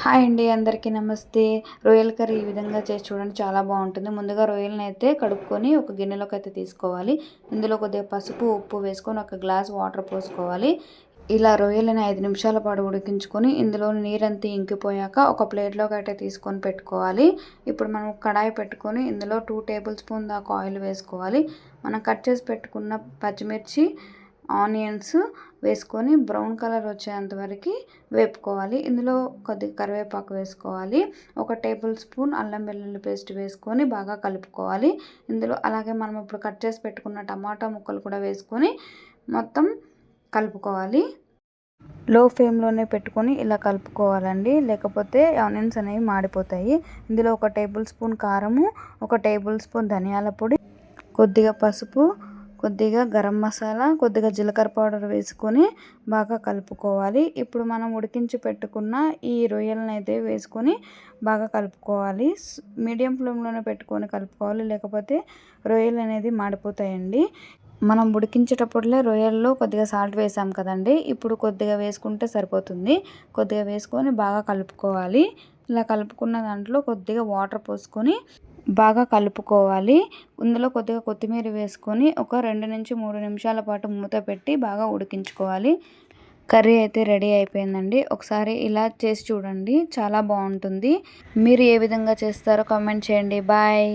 Hi అండి, అందరికీ నమస్తే. రొయ్యల కర్రీ ఈ విధంగా చేసి చూడండి, చాలా బాగుంటుంది. ముందుగా రొయ్యలను అయితే కడుక్కొని ఒక గిన్నెలోకి అయితే తీసుకోవాలి. ఇందులో కొద్దిగా పసుపు, ఉప్పు వేసుకొని ఒక గ్లాస్ వాటర్ పోసుకోవాలి. ఇలా రొయ్యలను 5 నిమిషాల పాటు ఉడికించుకొని ఇందులో నీరంతా ఇంకిపోయాక ఒక ప్లేట్లోకి అయితే తీసుకొని పెట్టుకోవాలి. ఇప్పుడు మనం కడాయి పెట్టుకొని ఇందులో 2 టేబుల్ స్పూన్ దాకా ఆయిల్ వేసుకోవాలి. మనం కట్ చేసి పెట్టుకున్న పచ్చిమిర్చి, ఆనియన్స్ వేసుకొని బ్రౌన్ కలర్ వచ్చేంత వరకు వేపుకోవాలి. ఇందులో కొద్దిగా కరివేపాకు వేసుకోవాలి. ఒక టేబుల్ స్పూన్ అల్లం వెల్లుల్లి పేస్ట్ వేసుకొని బాగా కలుపుకోవాలి. ఇందులో అలాగే మనం ఇప్పుడు కట్ చేసి పెట్టుకున్న టమాటా ముక్కలు కూడా వేసుకొని మొత్తం కలుపుకోవాలి. లో ఫ్లేమ్లోనే పెట్టుకొని ఇలా కలుపుకోవాలండి, లేకపోతే ఆనియన్స్ అనేవి మాడిపోతాయి. ఇందులో ఒక టేబుల్ స్పూన్ కారము, ఒక టేబుల్ స్పూన్ ధనియాల పొడి, కొద్దిగా పసుపు, కొద్దిగా గరం మసాలా, కొద్దిగా జీలకర్ర పౌడర్ వేసుకొని బాగా కలుపుకోవాలి. ఇప్పుడు మనం ఉడికించి పెట్టుకున్న ఈ రొయ్యలను అయితే వేసుకొని బాగా కలుపుకోవాలి. మీడియం ఫ్లేమ్లోనే పెట్టుకొని కలుపుకోవాలి, లేకపోతే రొయ్యలు అనేది మాడిపోతాయండి. మనం ఉడికించేటప్పుడులే రొయ్యల్లో కొద్దిగా సాల్ట్ వేసాం కదండి, ఇప్పుడు కొద్దిగా వేసుకుంటే సరిపోతుంది. కొద్దిగా వేసుకొని బాగా కలుపుకోవాలి. ఇలా కలుపుకున్న దాంట్లో కొద్దిగా వాటర్ పోసుకొని బాగా కలుపుకోవాలి. ఇందులో కొద్దిగా కొత్తిమీర వేసుకొని ఒక 2 నుంచి 3 నిమిషాల పాటు మూత పెట్టి బాగా ఉడికించుకోవాలి. కర్రీ అయితే రెడీ అయిపోయిందండి. ఒకసారి ఇలా చేసి చూడండి, చాలా బాగుంటుంది. మీరు ఏ విధంగా చేస్తారో కామెంట్ చేయండి. బాయ్.